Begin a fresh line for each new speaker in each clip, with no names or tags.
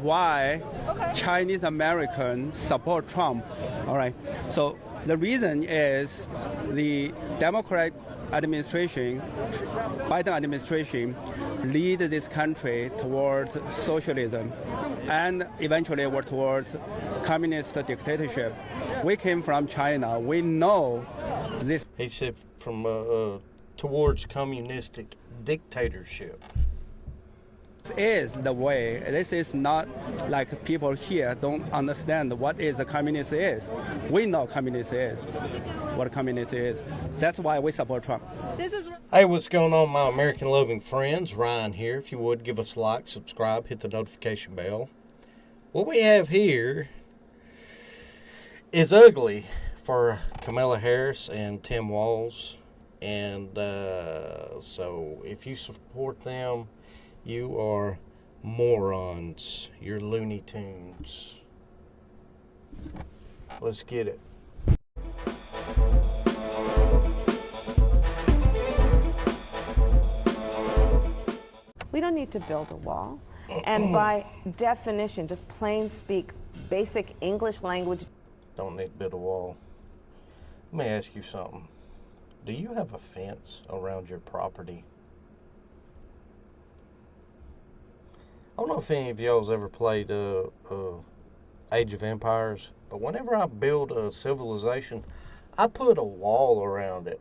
Why Chinese Americans support Trump. All right. So the reason is the Democrat administration, Biden administration, lead this country towards socialism and eventually towards communist dictatorship. We came from China. We know this.
He said from towards communistic dictatorship.
This is the way. This is not like people here don't understand what is a communist is. We know communist is, what communist is. That's why we support Trump.
Hey, what's going on, my American-loving friends? Ryan here. If you would, give us a like, subscribe, hit the notification bell. What we have here is ugly for Kamala Harris and Tim Walz. And so if you support them, you are morons. You're Looney Tunes. Let's get it.
We don't need to build a wall. And by definition, just plain speak, basic English language.
Don't need to build a wall. Let me ask you something. Do you have a fence around your property? I don't know if any of y'all's ever played Age of Empires, but whenever I build a civilization, I put a wall around it.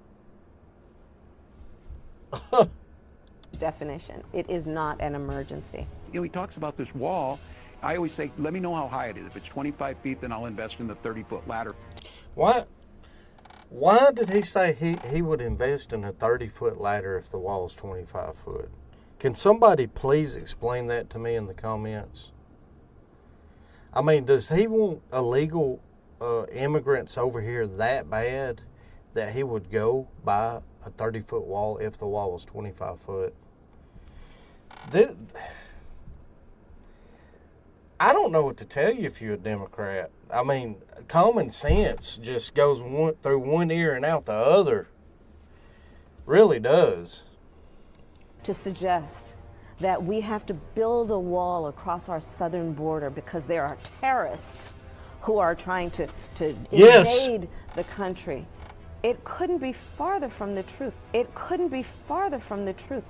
Definition. It is not an emergency.
You know, he talks about this wall. I always say, let me know how high it is. If it's 25 feet, then I'll invest in the 30-foot ladder.
Why did he say he would invest in a 30-foot ladder if the wall is 25 foot? Can somebody please explain that to me in the comments? I mean, does he want illegal immigrants over here that bad that he would go buy a 30-foot wall if the wall was 25 foot? I don't know what to tell you if you're a Democrat. I mean, common sense just goes through one ear and out the other. Really does.
To suggest that we have to build a wall across our southern border because there are terrorists who are trying to invade the country. It couldn't be farther from the truth. It couldn't be farther from the truth.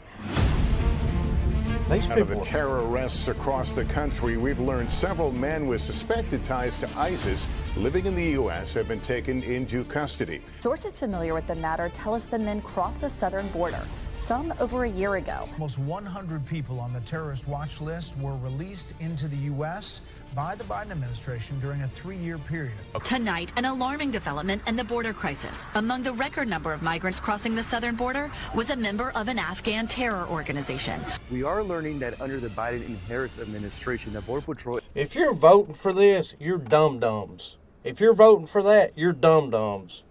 Out of the terror arrests across the country, we've learned several men with suspected ties to ISIS living in the U.S. have been taken into custody.
Sources familiar with the matter tell us the men crossed the southern border, some over a year ago.
Almost 100 people on the terrorist watch list were released into the U.S. by the Biden administration during a 3-year period.
Tonight, an alarming development in the border crisis. Among the record number of migrants crossing the southern border was a member of an Afghan terror organization.
We are learning that under the Biden and Harris administration, the Border Patrol...
If you're voting for this, you're dum-dums. If you're voting for that, you're dum-dums.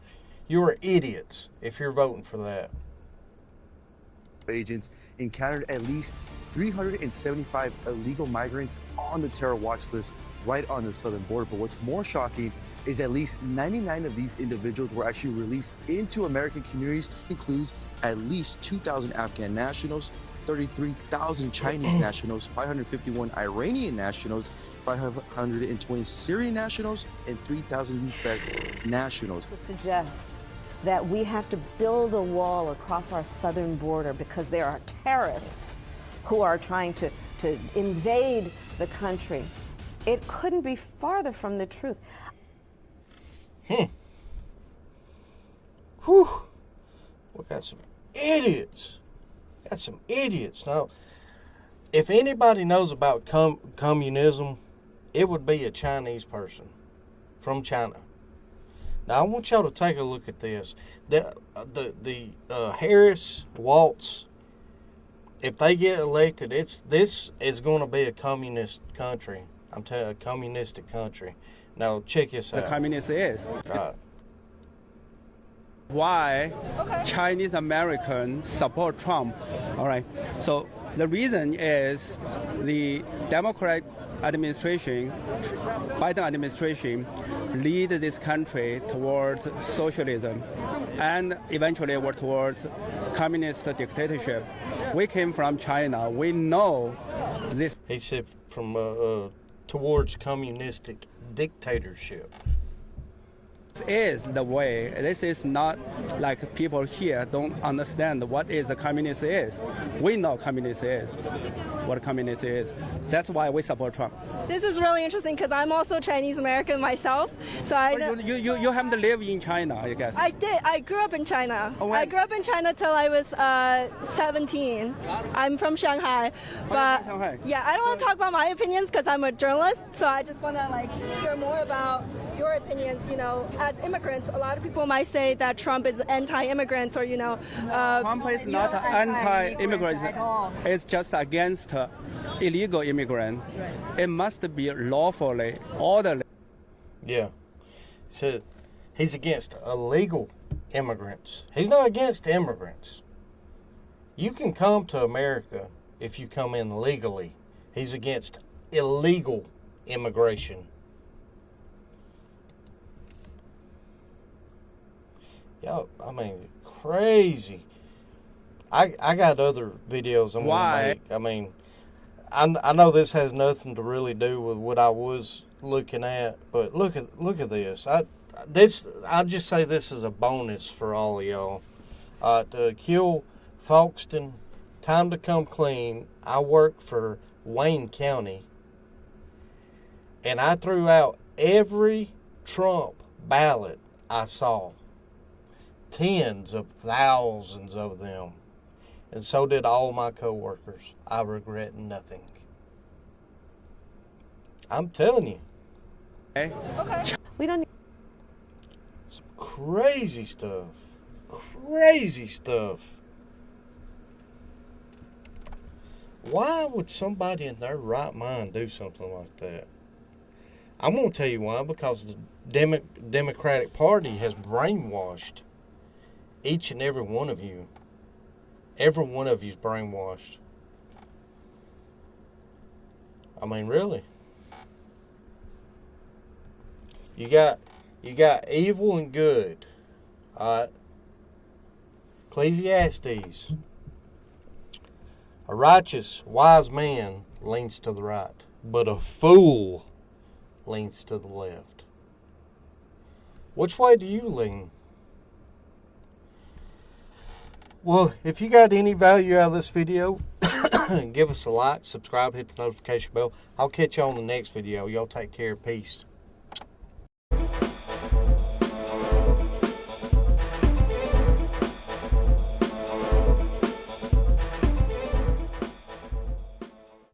You're idiots if you're voting for that.
Agents encountered at least 375 illegal migrants on the terror watch list right on the southern border. But what's more shocking is at least 99 of these individuals were actually released into American communities. Includes at least 2,000 Afghan nationals, 33,000 Chinese nationals, 551 Iranian nationals, 520 Syrian nationals, and 3,000 Uzbek nationals.
To suggest that we have to build a wall across our southern border because there are terrorists who are trying to invade the country. It couldn't be farther from the truth.
Whew. We got some idiots. Now, if anybody knows about communism, it would be a Chinese person from China. Now, I want y'all to take a look at this. The Harris, Walz, if they get elected, this is going to be a communist country. I'm telling you, a communistic country. Now, check this out.
The communist is.
Right.
Why Chinese Americans support Trump. All right. So the reason is the Democrat administration, Biden administration, lead this country towards socialism and eventually towards communist dictatorship. We came from China. We know this.
He said from towards communistic dictatorship.
This is the way. This is not like people here don't understand what is a communist is. We know communist is, what communist is. That's why we support Trump.
This is really interesting because I'm also Chinese American myself. So
You haven't lived in China, I guess.
I did. I grew up in China.
Oh,
I grew up in China till I was 17. I'm from Shanghai. But
Shanghai.
yeah, I don't want to talk about my opinions because I'm a journalist. So I just want to hear more about your opinions. As immigrants, a lot of people might say that Trump is anti-immigrant or
Trump is not anti-immigrant.
at all.
It's just against illegal immigrant.
Right.
It must be lawfully, orderly.
Yeah. So he's against illegal immigrants. He's not against immigrants. You can come to America if you come in legally. He's against illegal immigration. Yo, I mean, crazy. I got other videos I'm gonna make. I mean, I know this has nothing to really do with what I was looking at, but look at this. I'll just say this is a bonus for all of y'all. To kill Folkston, time to come clean. I work for Wayne County, and I threw out every Trump ballot I saw. Tens of thousands of them. And so did all my coworkers. I regret nothing. I'm telling you.
Okay.
We don't.
Some crazy stuff. Crazy stuff. Why would somebody in their right mind do something like that? I'm going to tell you why. Because the Democratic Party has brainwashed each and every one of you. Every one of you is brainwashed. I mean, really. You got evil and good. Alright. Ecclesiastes. A righteous, wise man leans to the right, but a fool leans to the left. Which way do you lean? Well, if you got any value out of this video, give us a like, subscribe, hit the notification bell. I'll catch you on the next video. Y'all take care. Peace.